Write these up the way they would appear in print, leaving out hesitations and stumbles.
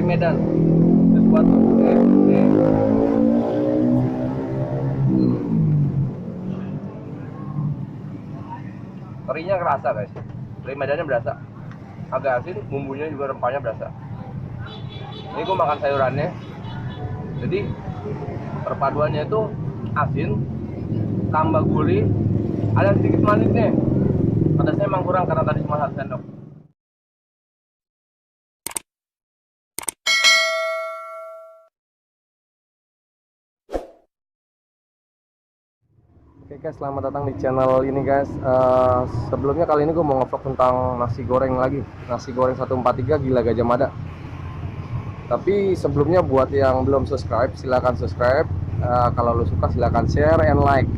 Trimedan. Sesuatu. Terinya kerasa guys. Trimedannya berasa. Agak asin, bumbunya juga rempahnya berasa. Ini gue makan sayurannya. Jadi perpaduannya itu asin, tambah gurih, ada sedikit manisnya. Pedasnya emang kurang karena tadi cuma 1 sendok. Oke guys, selamat datang di channel ini guys. Sebelumnya kali ini gue mau nge-vlog tentang nasi goreng lagi. Nasi goreng 143 Gila Gajah Mada. Tapi sebelumnya buat yang belum subscribe, silahkan subscribe. Kalau lo suka silahkan share and like.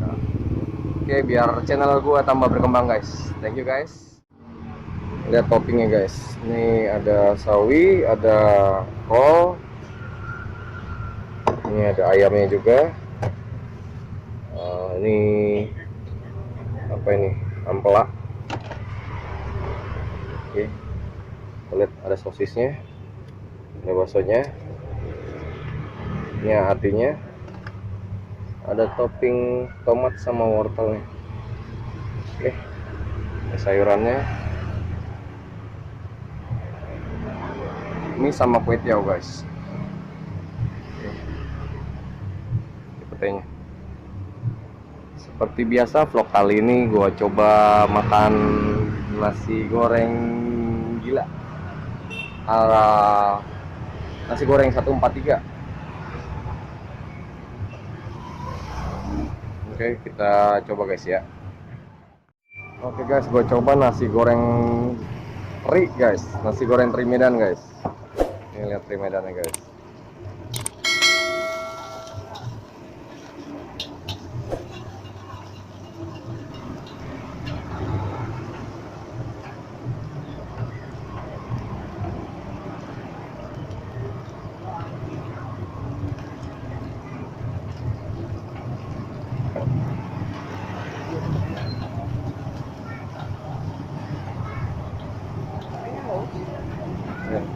Oke, biar channel gue tambah berkembang guys. Thank you guys. Lihat toppingnya guys. Ini ada sawi, ada kol. Ini ada ayamnya juga. Ini apa ini? Ampela. Oke. Lihat ada sosisnya. Ada baksonya. Ini hatinya. Ada topping tomat sama wortelnya. Oke. Ada sayurannya. Ini sama kue tiaw guys. Oke. Petainya. Seperti biasa vlog kali ini gua coba makan nasi goreng gila ala nasi goreng 143. Oke, kita coba guys ya. Oke guys, gua coba nasi goreng teri guys, nasi goreng teri Medan guys. Ini lihat teri Medannya guys.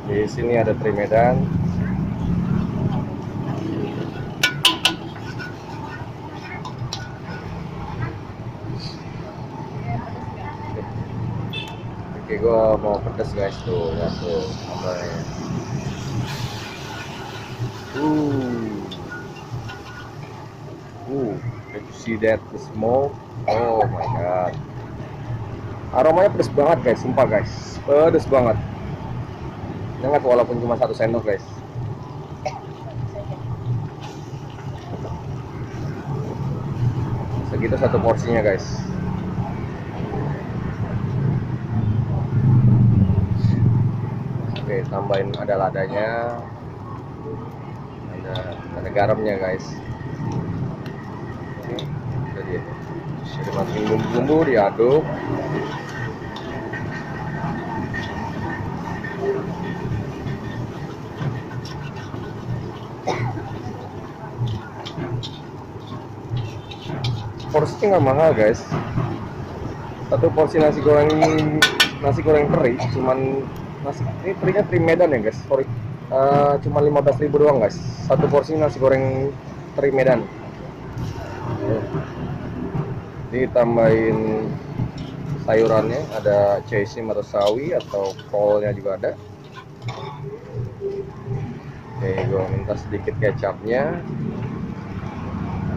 Di sini ada teri Medan. Oke, gua mau pedas guys tuh, ya tuh sambalnya. Did you see that the smoke? Oh my god. Aromanya pedas banget guys, sumpah guys. Pedas banget. Nyengat walaupun cuma 1 sendok guys. Segitu 1 porsinya guys. Oke, tambahin ada ladanya. Ada garamnya guys. Oke, itu dia. Sudah masukin bumbu-bumbu, diaduk. Porsinya nggak mahal guys. 1 porsi nasi goreng teri cuman ini terinya teri Medan ya guys. Sorry, cuma 15.000 doang guys. 1 porsi nasi goreng teri Medan. Ditambahin sayurannya, ada caisim atau sawi atau kolnya juga ada. Oke, gue minta sedikit kecapnya.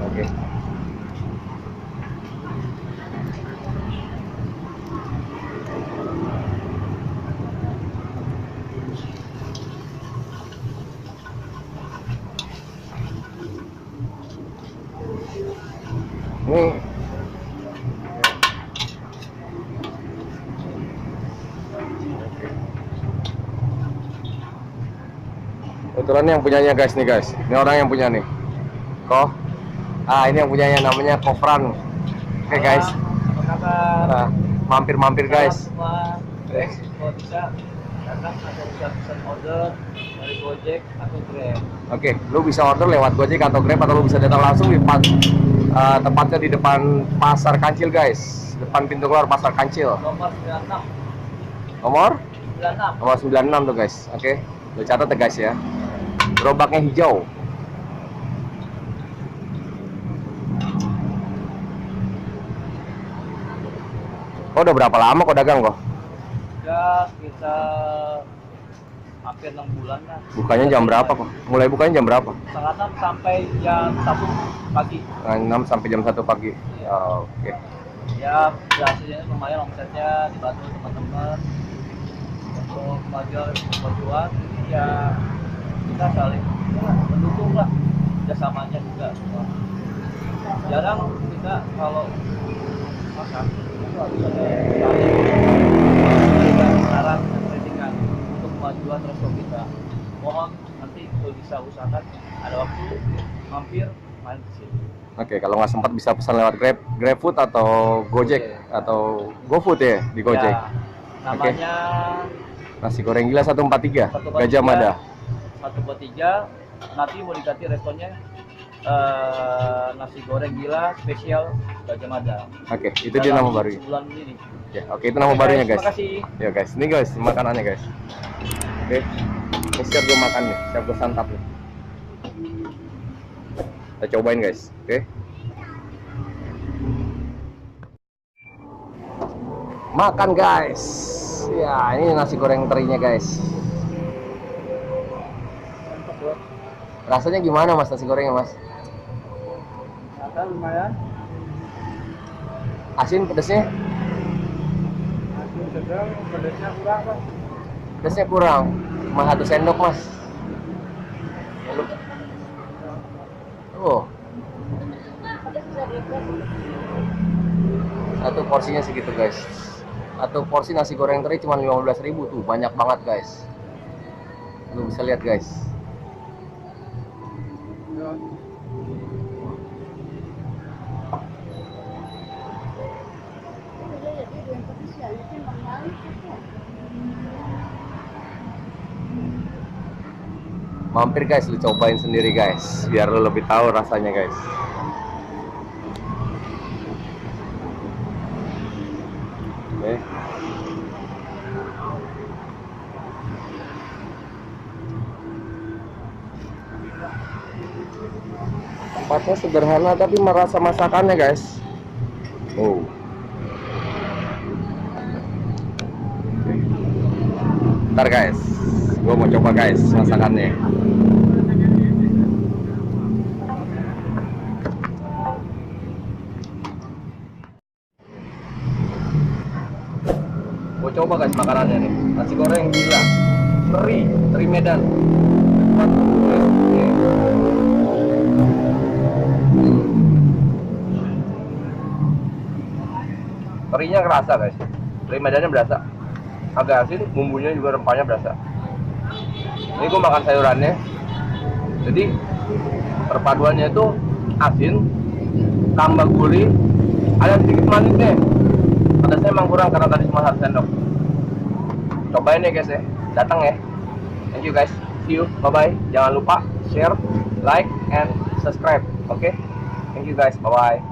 Oke. Ini kebetulan yang punyanya guys nih guys. Ini orang yang punya nih. Ini yang punyanya namanya Kofran. Oke guys. Apa kabar? Nah, mampir guys. Semua, kalau bisa, karena ada bisa order dari Gojek atau Grab. Oke, lu bisa order lewat Gojek atau Grab atau lu bisa datang langsung di tempatnya di depan Pasar Kancil guys. Depan pintu keluar Pasar Kancil. Nomor 96. Nomor? 96. Nomor 96 tuh guys. Oke. Lo catat ya guys ya. Gerobaknya hijau. Oh, udah berapa lama kok dagang kok? Ya sekitar hampir 6 bulan lah. Bukanya jam berapa kok? Mulai bukanya jam berapa? Setengah 6 sampai jam 1 pagi. 6 sampai jam 1 pagi. Oh, oke. Ya hasilnya lumayan, omsetnya dibantu teman-teman untuk kemajuan. Ya kita saling mendukung lah, kerjasamanya juga. Jarang kita kalau masak itu harus ada saran dan kritikan untuk kemajuan resto kita. Mohon nanti kalau bisa usahakan ada waktu mampir main ke sini. Oke, kalau nggak sempat bisa pesan lewat GrabFood atau Gojek atau GoFood ya di Gojek. Ya, namanya Nasi goreng gila 143 Gajah Mada. 143. Nanti mau diganti restonya nasi goreng gila spesial Gajah Mada. Oke, itu dia nama baru. Sebulan ini. Ya, oke, itu nama barunya guys. Terima kasih. Ya guys, ini guys makanannya guys. Oke, ini siap gue makan nih, siap gue santap nih. Kita cobain guys, oke. Makan guys. Ya, ini nasi goreng terinya guys. Rasanya gimana mas nasi gorengnya mas? Rasa lumayan. Asin pedesnya? Asin sedang, pedasnya kurang kan? Pedesnya kurang. Cuma 1 sendok mas. Oh. Satu porsinya segitu guys. Satu porsi nasi goreng teri cuma 15.000 tuh, banyak banget guys. Lu bisa lihat guys. Mampir guys, lu cobain sendiri guys, biar lu lebih tahu rasanya guys. Oke. Tempatnya sederhana tapi merasa masakannya guys. Oh. Ntar guys, gua mau coba guys masakannya. Gua coba guys makanannya nih, nasi goreng gila, teri Medan. Terinya kerasa guys, teri Medannya berasa, agak asin, bumbunya juga rempahnya berasa. Ini gue makan sayurannya, jadi perpaduannya itu asin, tambah gurih, ada sedikit manisnya. Pedasnya emang kurang karena tadi cuma 1 sendok. Cobain ya guys ya, datang ya. Thank you guys, see you, bye bye. Jangan lupa share, like, and subscribe. Oke, thank you guys, bye bye.